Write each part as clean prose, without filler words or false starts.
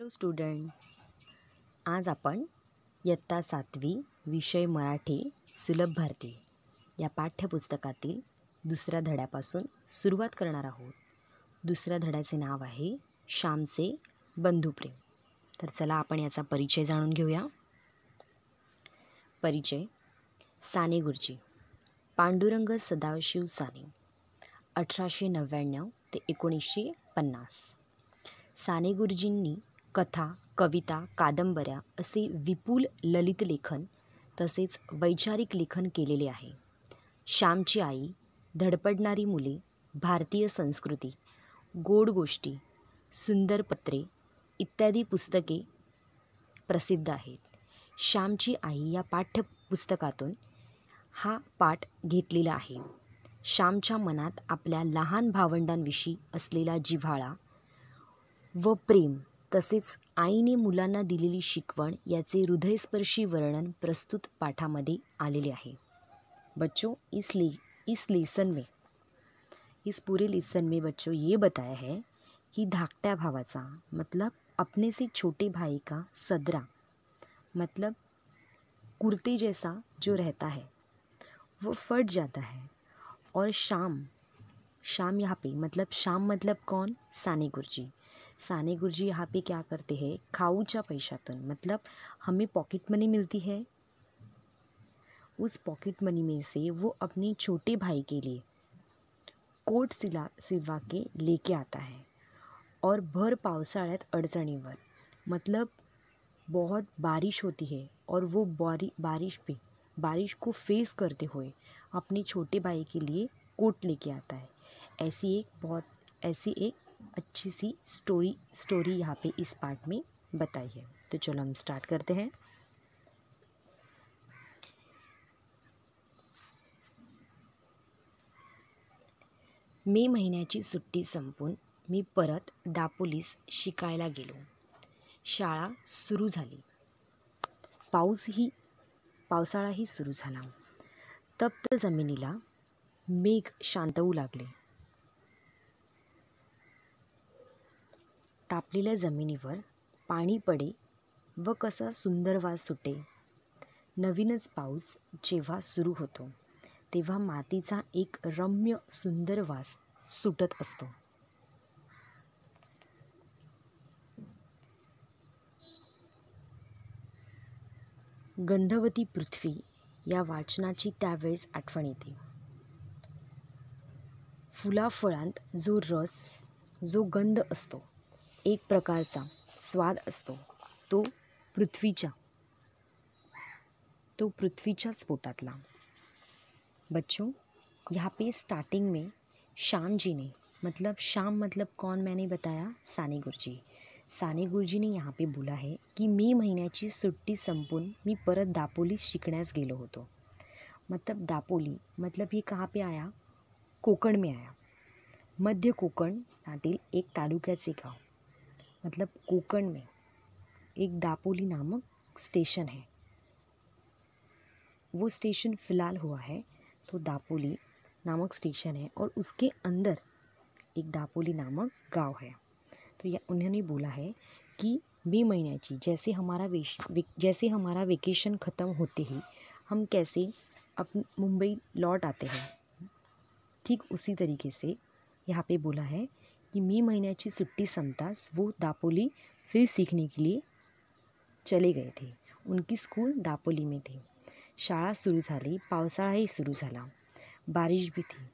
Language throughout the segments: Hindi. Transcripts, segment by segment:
हॅलो स्टुडंट, आज आपण इयत्ता 7वी विषय मराठी सुलभ भारती या पाठ्यपुस्तकातील दुसऱ्या धड्यापासून सुरुवात करणार आहोत. दुसऱ्या धड्याचे नाव आहे श्यामचे बंधुप्रेम. तर चला आपण याचा परिचय जाणून घेऊया. परिचय. साने गुरुजी पांडुरंग सदाशिव साने 1899 ते 1950. साने गुरुजींनी कथा, कविता, कादंबऱ्या असे विपुल ललित लेखन तसेच वैचारिक लेखन केलेले आहे. श्यामची आई, धडपडणारी मुले, भारतीय संस्कृती, गोड गोष्टी, सुंदर पत्रे इत्यादी पुस्तके प्रसिद्ध आहेत. श्यामची आई या पाठ्यपुस्तकातून हा पाठ घेतलेला आहे. श्यामच्या मनात आपल्या लहान भावंडांविषयी असलेला जिव्हाळा व प्रेम तसेच आईने मुलांना दिलेली शिकवण याचे हृदयस्पर्शी वर्णन प्रस्तुत पाठामध्ये आलेले आहे. बच्चों, इस पूरे लेसन में बच्चों ये बताया है कि धाकट्या भावाचा मतलब अपने से छोटे भाई का सदरा मतलब कुर्ते जैसा जो रहता है वो फट जाता है. और शाम यहाँ पे मतलब कौन? साने गुरुजी. साने गुरुजी यहाँ पे क्या करते हैं? खाऊच्या पैशातून मतलब हमें पॉकेट मनी मिलती है, उस पॉकेट मनी में से वो अपने छोटे भाई के लिए कोट सिलवा के लेके आता है. और भर पावसाळ्यात अडचणीवर मतलब बहुत बारिश होती है और वो बारिश को फेस करते हुए अपने छोटे भाई के लिए कोट लेके आता है. ऐसी एक अच्छी सी स्टोरी यहाँ पे इस पार्ट में बताई है. तो चलो हम स्टार्ट करते हैं. मे महिन्याची सुट्टी संपून मी परत दापोलीस शिकायला गेलो. शाळा सुरू झाली. पावसाळाही सुरू झाला. तप्त जमिनीला मेघ शांतवू लागले. तापलेल्या जमिनीवर पाणी पडे व कसा सुंदर वास सुटे. नवीनच पाऊस जेव्हा सुरू होतो तेव्हा मातीचा एक रम्य सुंदर वास सुटत असतो. गंधवती पृथ्वी या वाचनाची त्यावेळेस आठवण येते. फुलाफळांत जो रस, जो गंध असतो, एक प्रकारचा स्वाद असतो, तो पृथ्वीच्याच पोटातला. बच्चों, यहाँ पे स्टार्टिंग में श्याम जी ने मतलब कौन मैंने बताया? साने गुरुजी. साने गुरुजी ने यहाँ पे बोला है कि मे महिन्याची सुट्टी संपून मी परत दापोलीस शिकण्यास गेलो होतो. मतलब दापोली मतलब ये कहाँ पे आया? कोकण में आया. मध्य कोकणातील एक तालुक्याचे गाव मतलब कोकण में एक दापोली नामक स्टेशन है. वो स्टेशन फ़िलहाल हुआ है तो दापोली नामक स्टेशन है और उसके अंदर एक दापोली नामक गांव है. तो उन्होंने बोला है कि मे महीने जैसे हमारा वेकेशन ख़त्म होते ही हम कैसे मुंबई लौट आते हैं, ठीक उसी तरीके से यहाँ पे बोला है कि मे महिन्याची सुट्टी संपताच वो दापोली फिर सीखने के लिए चले गए थे. उनकी स्कूल दापोली में थी. शाळा सुरू झाली. पावसाळाही सुरू झाला. बारिश भी थी.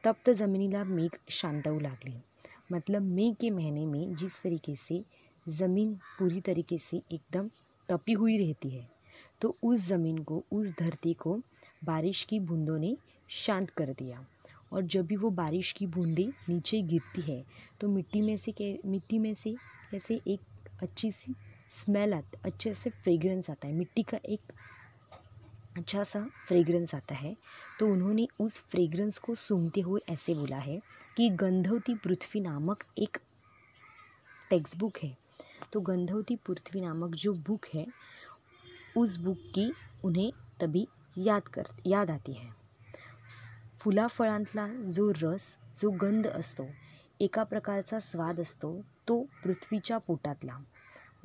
तप्त ज़मीनीला मेघ शांतवू लागले. मतलब मई के महीने में जिस तरीके से ज़मीन पूरी तरीके से एकदम तपी हुई रहती है तो उस ज़मीन को, उस धरती को बारिश की बूंदों ने शांत कर दिया. और जब भी वो बारिश की बूंदें नीचे गिरती है तो मिट्टी में से ऐसे एक अच्छी सी स्मेल अच्छे से फ्रेग्रेंस आता है. मिट्टी का एक अच्छा सा फ्रेग्रेंस आता है. तो उन्होंने उस फ्रेग्रेंस को सूंघते हुए ऐसे बोला है कि गंधवती पृथ्वी नामक एक टेक्स्ट बुक है. तो गंधवती पृथ्वी नामक जो बुक है उस बुक की उन्हें तभी याद आती है. फुलाफळांतला जो रस, जो गंध असतो, एका प्रकारचा स्वाद असतो, तो पृथ्वीच्या पोटातला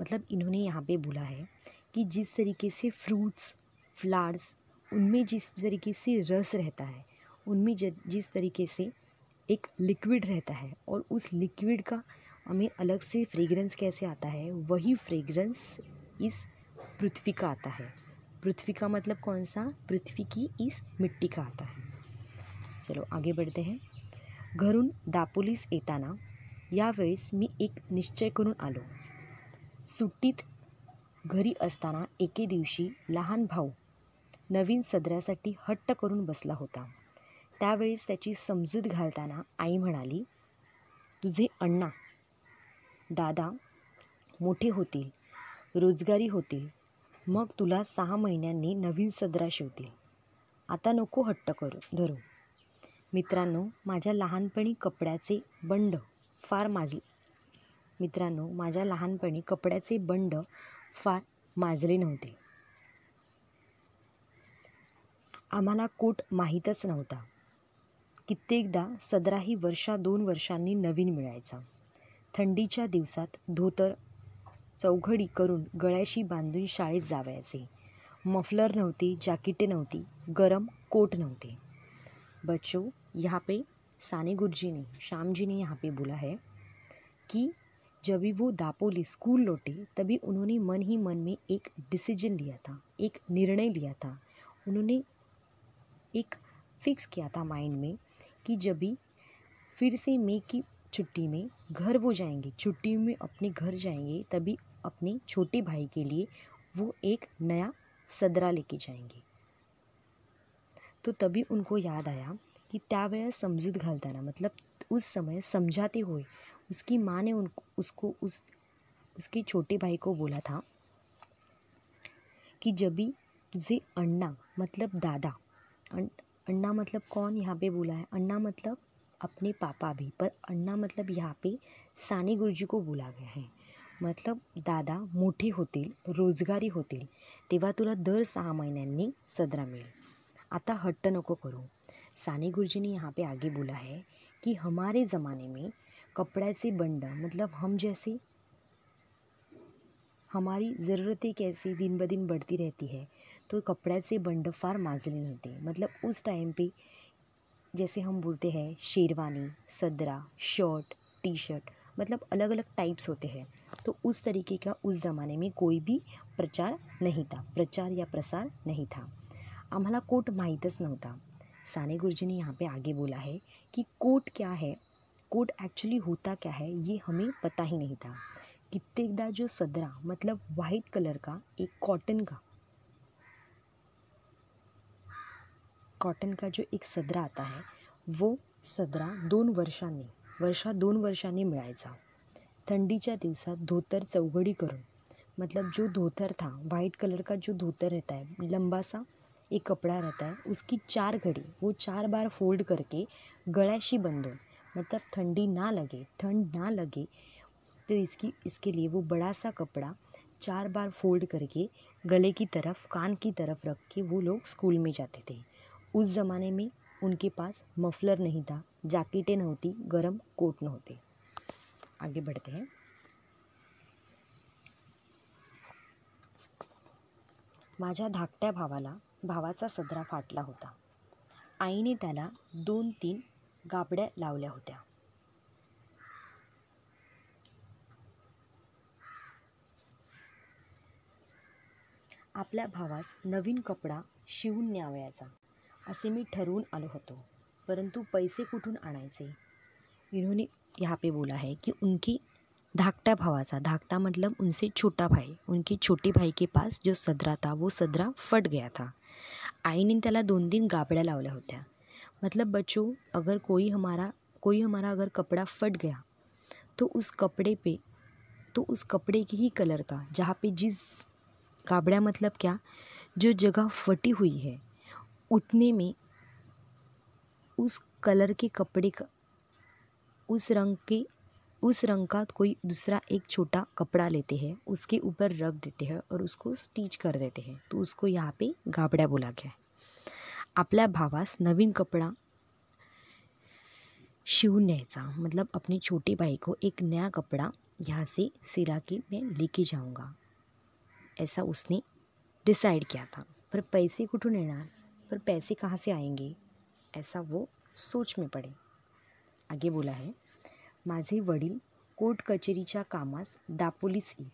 मतलब इन्होंने यहाँ पे बोला है कि जिस तरीके से फ्रूट्स, फ्लावर्स, उनमें जिस तरीके से रस रहता है, उनमें जिस तरीके से एक लिक्विड रहता है और उस लिक्विड का हमें अलग से फ्रेग्रेंस कैसे आता है, वही फ्रेग्रेंस इस पृथ्वी का आता है। पृथ्वी का मतलब कौन सा? पृथ्वी की इस मिट्टी का आता है। चलो आगे बढ़ते हैं। घरून दापोलीस येताना यावेळेस मी एक निश्चय करून आलो. सुट्टीत घरी असताना एके दिवशी लहान भाऊ नवीन सदऱ्यासाठी हट्ट करून बसला होता. त्यावेळेस त्याची समजूत घालताना आई म्हणाली, तुझे अण्णा दादा मोठे होतील, रोजगारी होतील, मग तुला 6 महिन्यांनी नवीन सदरा शिवतील. आता नको हट्ट धरू. मित्रांनो, माझ्या लहानपणी कपड्याचे बंड फार माजले नव्हते. आम्हाला कोट माहीतच नव्हता. कित्येकदा सदराही 1-2 वर्षांनी नवीन मिळायचा. थंडीच्या दिवसात धोतर चौघडी करून गळ्याशी बांधून शाळेत जावयाचे. मफलर नव्हती, जॅकेटे नव्हती, गरम कोट नव्हते. बच्चों, यहाँ पे साने गुरुजी ने, श्याम जी ने यहाँ पे बोला है कि जब भी वो दापोली स्कूल लौटे तभी उन्होंने मन ही मन में एक डिसीजन लिया था, एक निर्णय लिया था. उन्होंने एक फिक्स किया था माइंड में कि जब भी फिर से मई की छुट्टी में घर वो जाएंगे, छुट्टी में अपने घर जाएंगे, तभी अपने छोटे भाई के लिए वो एक नया सदरा लेके जाएंगे. तो तभी उनको याद आया कि त्यावेळेस समजूत घालताना, मतलब उस समय समझाते हुए उसकी माँ ने उसके छोटे भाई को बोला था कि जब भी तुझे अण्णा मतलब दादा, अण्णा मतलब कौन यहाँ पे बोला है? अण्णा मतलब अपने पापा भी, पर अण्णा मतलब यहाँ पे साने गुरुजी को बोला गया है. मतलब दादा मोठे होतील, रोजगारी होतील, तेव्हा तुला दर 6 महिन्यांनी सदरा मिळेल. आता हट्ट नको करो. साने गुरुजी ने यहाँ पे आगे बोला है कि हमारे ज़माने में कपड़े बंड मतलब हम जैसे हमारी ज़रूरतें कैसी दिन ब दिन बढ़ती रहती है, तो कपड़े बंड फार माजले नव्हते. मतलब उस टाइम पे जैसे हम बोलते हैं शेरवानी, सदरा, शर्ट, टी शर्ट, मतलब अलग अलग टाइप्स होते हैं. तो उस तरीके का उस ज़माने में कोई भी प्रचार या प्रसार नहीं था. आम्हाला कोट माहीतच नव्हता. साने गुरुजी ने यहाँ पे आगे बोला है कि कोट क्या है, कोट एक्चुअली होता क्या है, ये हमें पता ही नहीं था. कित्येकदा जो सदरा मतलब वाइट कलर का एक कॉटन का जो एक सदरा आता है, वो सदरा 2 वर्षांनी मिळायचा. थंडीच्या दिवसात धोतर चौघडी करून, मतलब जो धोतर था वाइट कलर का, जो धोतर रहता है लंबा सा एक कपड़ा रहता है, उसकी 4 घड़ी वो 4 बार फोल्ड करके गळ्याशी बंधून, मतलब ठंड ना लगे तो इसके लिए वो बड़ा सा कपड़ा 4 बार फोल्ड करके गले की तरफ, कान की तरफ रख के वो लोग स्कूल में जाते थे. उस ज़माने में उनके पास मफलर नहीं था, जैकेटें नहोती, गरम कोट नहोते. आगे बढ़ते हैं. माझ्या धाकट्या भावाचा सदरा फाटला होता. आईने त्याला 2-3 गाबड्या लावल्या होत्या. आपल्या भावास नवीन कपडा शिवून न्यावयाचा असे मी ठरवून आलो होतो, परंतु पैसे कुठून आणायचे. इन्होंने यहाँ पे बोला है कि उनकी धाकटा भावाचा, धाकटा मतलब उनसे छोटा भाई, उनके छोटे भाई के पास जो सदरा था वो सदरा फट गया था. आई ने त्याला 2-3 गाबड्या लावल्या होत्या. मतलब बच्चों, अगर कोई हमारा अगर कपड़ा फट गया तो उस कपड़े के ही कलर का, जहाँ पे जिस गाबड़ा मतलब क्या, जो जगह फटी हुई है उतने में उस कलर के कपड़े का, उस रंग का कोई दूसरा एक छोटा कपड़ा लेते हैं, उसके ऊपर रख देते हैं और उसको स्टिच कर देते हैं, तो उसको यहाँ पे गाबड़ा बोला गया है. आपल्या भावास नवीन कपडा शिवून न्यायचा, मतलब अपने छोटे भाई को एक नया कपड़ा यहाँ से सिला के मैं लेके जाऊँगा, ऐसा उसने डिसाइड किया था। पर पैसे कुठून येणार, पर पैसे कहाँ से आएंगे, ऐसा वो सोच में पड़े। आगे बोला है, माझे वडील कोर्ट कचेरीच्या कामास दापोलीस येई.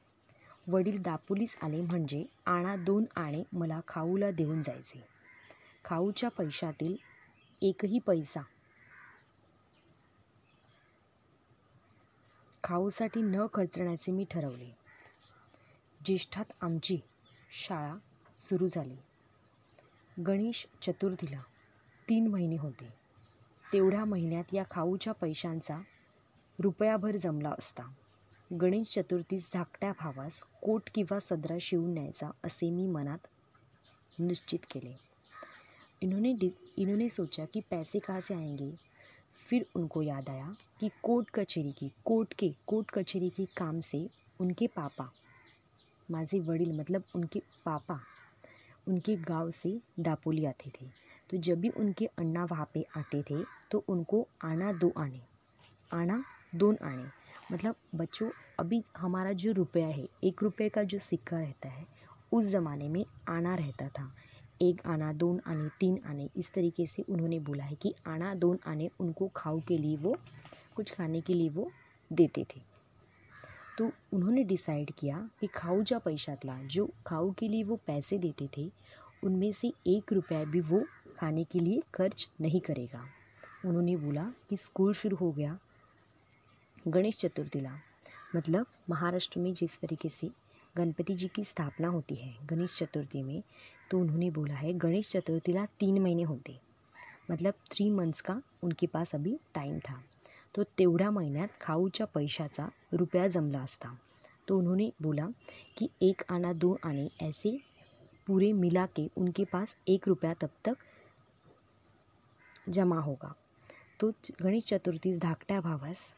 वडील दापोलीस आले म्हणजे आणा 2 आणे मला खाऊला देऊन जायचे. खाऊच्या पैशातील एकही पैसा खाऊसाठी न खर्चण्याचे मी ठरवले. ज्येष्ठात आमची शाळा सुरू झाली. गणेश चतुर्थीला 3 महिने होते. तेवढ्या महिन्यात या खाऊच्या पैशांचा रुपयाभर जमला असता. गणेश चतुर्थीस धाकट्या भावास कोट किंवा सदरा शिवून न्यायचा असे मी मनात निश्चित केले. इन्होंने सोचा कि पैसे कहाँ से आएंगे. फिर उनको याद आया कि कोर्ट कचेरी की काम से उनके पापा, माझे वडील मतलब उनके पापा, उनके गांव से दापोली आते थे. तो जब भी उनके अन्ना वहाँ पे आते थे तो उनको आना 2 आने, मतलब बच्चों अभी हमारा जो रुपया है, 1 रुपये का जो सिक्का रहता है, उस ज़माने में आना रहता था. 1 आना, 2 आने, 3 आने, इस तरीके से उन्होंने बोला है कि आना 2 आने उनको खाऊ के लिए, वो कुछ खाने के लिए वो देते थे. तो उन्होंने डिसाइड किया कि खाऊच्या पैशातला, जो खाऊ के लिए वो पैसे देते थे, उनमें से 1 रुपया भी वो खाने के लिए खर्च नहीं करेगा. उन्होंने बोला कि स्कूल शुरू हो गया गणेश चतुर्थीला, मतलब महाराष्ट्र में जिस तरीके से गणपति जी की स्थापना होती है गणेश चतुर्थी में, तो उन्होंने बोला है गणेश चतुर्थीला 3 महीने होते, मतलब 3 मंथ्स का उनके पास अभी टाइम था. तो तेवढ्या महिन्यात खाऊच्या पैशाचा रुपया जमला असता. तो उन्होंने बोला कि 1 आना 2 आने ऐसे पूरे मिला के उनके पास 1 रुपया तब तक जमा होगा. तो गणेश चतुर्थीस धाकट्या भावास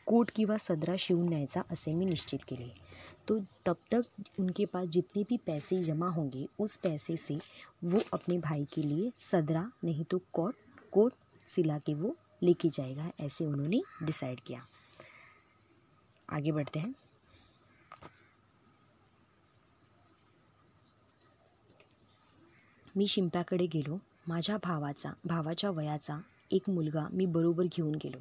कोट किंवा सदरा शिवून न्यायचा असे मी निश्चित केले. तो तब तक उनके पास जितने भी पैसे जमा होंगे, उस पैसे से वो अपने भाई के लिए सदरा नहीं तो कोट सिला के वो लेके जाएगा, ऐसे उन्होंने डिसाइड किया. आगे बढ़ते हैं. मी शिंप्याकडे गेलो. माझ्या भावाच्या वयाचा एक मुलगा मी बरोबर घेऊन गेलो.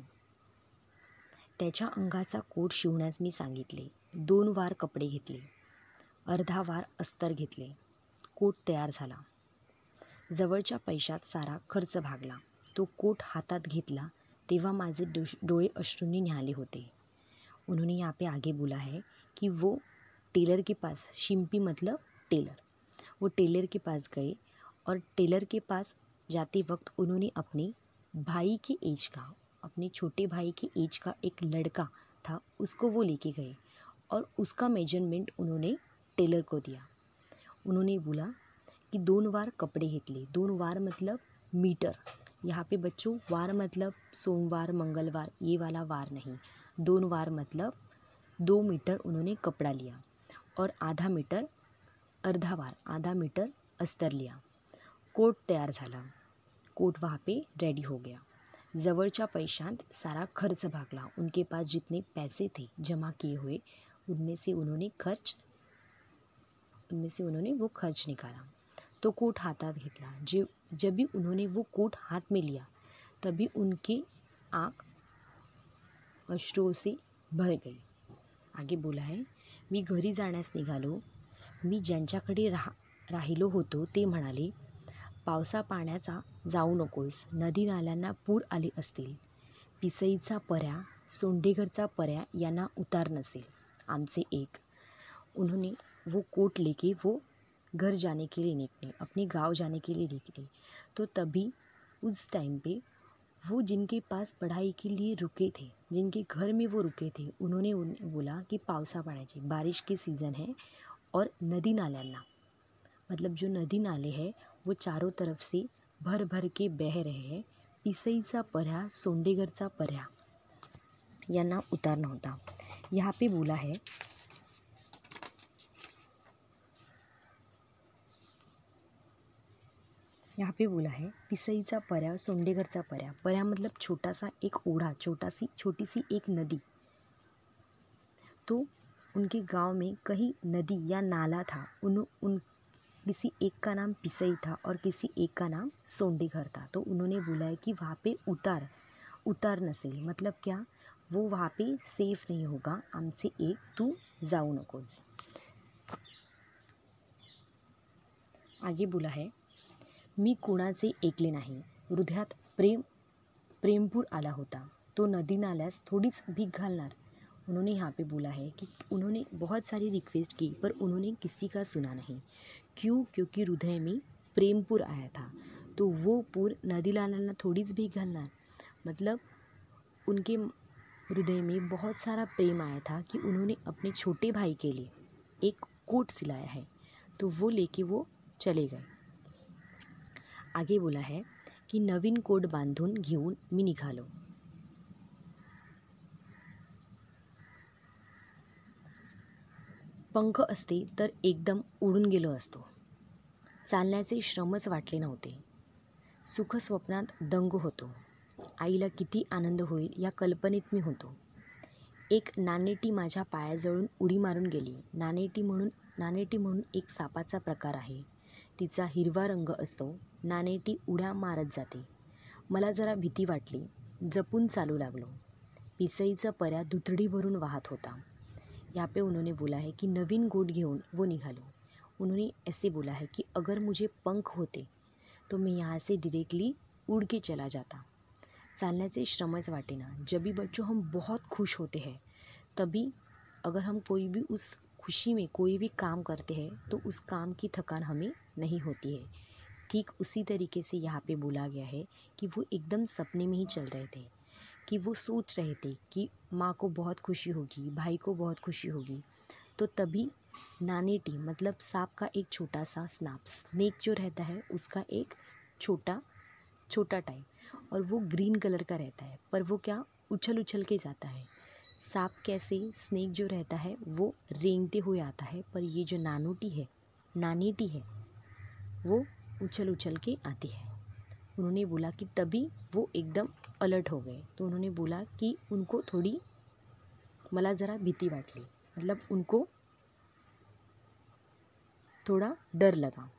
त्याच्या अंगाचा कोट शिवण्यास मी सांगितले. 2 वार कपडे घेतले, अर्धा वार अस्तर घेतले. कोट तयार झाला. जवळच्या पैशात सारा खर्च भागला. तो कोट हातात घेतला तेव्हा माझे डोळे अश्रूंनी न्हाले होते. उन्होंने यहाँ पे आगे बोला है कि वो टेलर के पास, शिंपी मतलब टेलर, वो टेलर के पास गए और टेलर के पास जाते वक्त उन्होंने अपने भाई के एज का, अपने छोटे भाई के एज का एक लड़का था, उसको वो लेके गए और उसका मेजरमेंट उन्होंने टेलर को दिया. उन्होंने बोला कि 2 वार कपड़े घेतले. 2 वार मतलब मीटर. यहाँ पे बच्चों वार मतलब सोमवार मंगलवार ये वाला वार नहीं. 2 वार मतलब 2 मीटर उन्होंने कपड़ा लिया और आधा मीटर अस्तर लिया. कोट तयार झाला. कोट वहाँ पे रेडी हो गया. जवळच्या पैशांत सारा खर्च भागला. उनके पास जितने पैसे थे जमा किए हुए, उनमें से उन्होंने वो खर्च निकाला. तो कोट हातात घेतला. जब भी उन्होंने वो कोट हाथ में लिया तभी उनकी आँख अश्रुओं से भर गई. आगे बोला है, मी घरी जाण्यास निघालो. मी ज्यांच्याकडे राहिलो होतो ते म्हणाले, पावसा पाण्याचा जाऊ नकोस, नदी नाल्यांना पूर आले असतील. पिसईचा पर्या, सोंडेघरचा पर्या यांना उतार नसेल. आमचे एक. उन्होंने वो कोट लेके वो घर जाने के लिए निकले, अपने गांव जाने के लिए निकले. तो तभी उस टाइम पे वो जिनके पास पढ़ाई के लिए रुके थे, जिनके घर में वो रुके थे, उन्होंने बोला कि पावसा पाण्याची, बारिश के सीज़न है और नदी नाल्यांना, मतलब जो नदी नाले हैं वो चारों तरफ से भर भर के बह रहे हैं. पिसईचा पर्या, सोंडेघरचा पर्या यांना उतारना होता. यहाँ पे बोला है यहाँ पे बोला है पिसईचा पर्या सोंडेघरचा पर्या। पर्या मतलब छोटा सा एक ओढ़ा, छोटी सी एक नदी। तो उनके गांव में कहीं नदी या नाला था। उन किसी एक का नाम पिसई था और किसी एक का नाम सोंडेघर था। तो उन्होंने बोला है कि वहाँ पे उतार नसेल, मतलब क्या, वो वहाँ पे सेफ नहीं होगा, आमचे एक तू जाऊ नकोस। आगे बोला है मी कोणाचे ऐकले नाही, हृदयात प्रेमपूर आला होता, तो नदी नाल्यास थोड़ीच भीक घालणार। उन्होंने यहाँ पे बोला है कि उन्होंने बहुत सारी रिक्वेस्ट की पर उन्होंने किसी का सुना नहीं। क्यों? क्योंकि हृदय में प्रेमपूर आया था। तो वो पूर नदी नाल्याला थोड़ीच भीक घालणार, मतलब उनके हृदय में बहुत सारा प्रेम आया था कि उन्होंने अपने छोटे भाई के लिए एक कोट सिलाया है, तो वो लेके वो चले गए। आगे बोला है की नवीन कोट बांधून घेऊन मी निघालो। पंख असते तर एकदम उडून गेलो असतो। चालण्याचे श्रमच वाटले नव्हते। सुख स्वप्नात दंग होतो। आईला किती आनंद होईल या कल्पनेत मी होतो। एक नानेटी माझ्या पायाजवळून उडी मारून गेली। नानेटी म्हणून एक सापाचा प्रकार आहे। तिचा हिरवा रंग असतो। नानेटी उड्या मारत जाते। मला जरा भीती वाटली। जपून चालू लागलो। पिसईचा पर्या दुथडी भरून वाहत होता। यहाँ पे उन्होंने बोला है कि नवीन गोट घेऊन वो निघालो। उन्होंने ऐसे बोला है कि अगर मुझे पंख होते तो मैं यहाँ से डायरेक्टली उड़ के चला जाता। चालण्याचे श्रमच वाटेना। जब भी बच्चों हम बहुत खुश होते हैं, तभी अगर हम कोई भी उस खुशी में कोई भी काम करते हैं तो उस काम की थकान हमें नहीं होती है। ठीक उसी तरीके से यहाँ पे बोला गया है कि वो एकदम सपने में ही चल रहे थे, कि वो सोच रहे थे कि माँ को बहुत खुशी होगी, भाई को बहुत खुशी होगी। तो तभी नानेटी मतलब सांप का एक छोटा सा स्नेक जो रहता है उसका एक छोटा टाइप, और वो ग्रीन कलर का रहता है, पर वो क्या उछल के जाता है। सांप कैसे, स्नेक जो रहता है वो रेंगते हुए आता है, पर ये जो नानेटी है वो उछल के आती है। उन्होंने बोला कि तभी वो एकदम अलर्ट हो गए। तो उन्होंने बोला कि उनको मला जरा भीती वाटली, मतलब उनको थोड़ा डर लगा।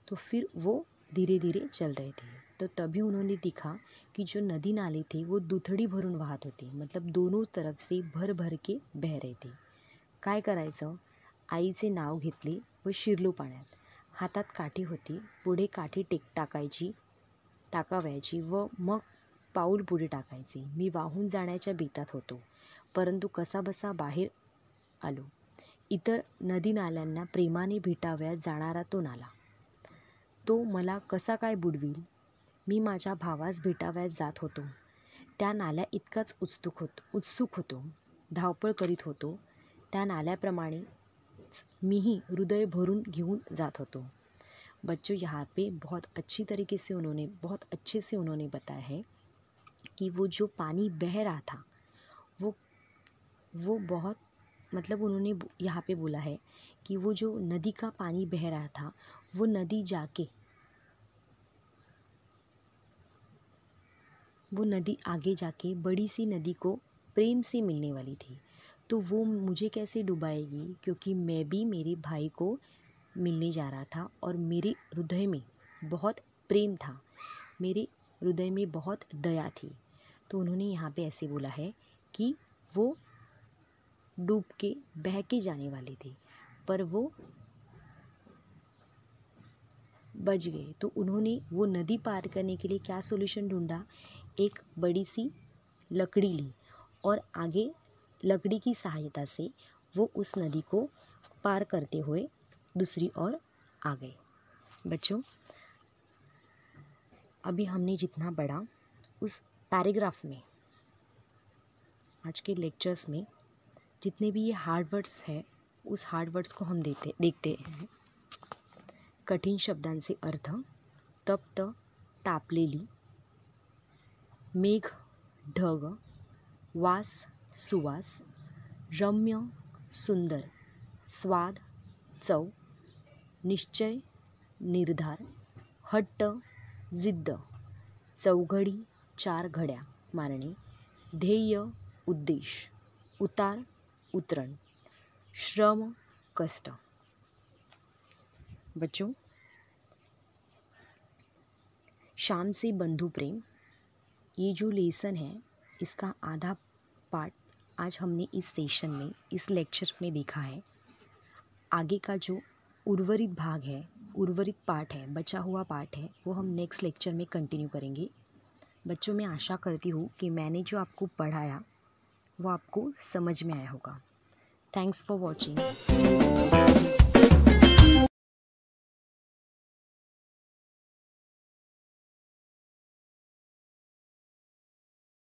तो फिर वो धीरे धीरे चल रहे थे। तो तभी उन्होंने देखा कि जो नदी नाले थे वो दुथडी भरून वाहत होते, मतलब दोनों तरफ से भर के बह रहे थे। काय करायचं? आईचे नाव घेतले व शिरलो पाण्यात। हातात काठी होती, पुढे काठी टाकावयाची व मग पाऊल पुढे टाकायचे। मी वाहून जाण्याच्या बेतात होतो, परंतु कसाबसा बाहेर आलो। इतर नदी नाल्यांना प्रेमाने भेटावयास जाणारा तो नाला, तो मला कसा काय बुडवील? मी माझ्या भावास भेटावयास जात होतो। त्या नाल्या इतकाच उत्सुक होतो, धावपळ करीत होतो। त्या नाल्याप्रमाणे मीही हृदय भरून घेऊन जात होतो। बच्चों, यहाँ पे बहुत अच्छे से उन्होंने बताया है कि वो जो पानी बह रहा था वो बहुत, मतलब उन्होंने यहाँ पे बोला है कि वो जो नदी का पानी बह रहा था वो नदी आगे जाके बड़ी सी नदी को प्रेम से मिलने वाली थी। तो वो मुझे कैसे डुबाएगी, क्योंकि मैं भी मेरे भाई को मिलने जा रहा था और मेरे हृदय में बहुत प्रेम था, मेरे हृदय में बहुत दया थी। तो उन्होंने यहाँ पे ऐसे बोला है कि वो डूब के बह के जाने वाले थे, पर वो बच गए। तो उन्होंने वो नदी पार करने के लिए क्या सॉल्यूशन ढूंढा? एक बड़ी सी लकड़ी ली और आगे लकड़ी की सहायता से वो उस नदी को पार करते हुए दूसरी ओर आ गए। बच्चों, अभी हमने जितना पढ़ा उस पैराग्राफ में, आज के लेक्चर्स में जितने भी ये हार्ड वर्ड्स हैं उस हार्ड वर्ड्स को हम देखते हैं। कठीण शब्दांचे अर्थ: तप्त, तापलेली, मेघ, ढग, वास, सुवास, रम्य, सुंदर, स्वाद, चव, निश्चय, निर्धार, हट्ट, जिद्द, चौघडी 4 घड्या मारणे, ध्येय उद्देश, उतार उतरण, श्रम कष्ट। बच्चों, शाम से बंधु प्रेम, ये जो लेसन है इसका आधा पार्ट आज हमने इस सेशन में, इस लेक्चर में देखा है। आगे का जो उर्वरित भाग है, उर्वरित पार्ट है, बचा हुआ पार्ट है, वो हम नेक्स्ट लेक्चर में कंटिन्यू करेंगे। बच्चों, मैं आशा करती हूँ कि मैंने जो आपको पढ़ाया वो आपको समझ में आया होगा। Thanks for watching.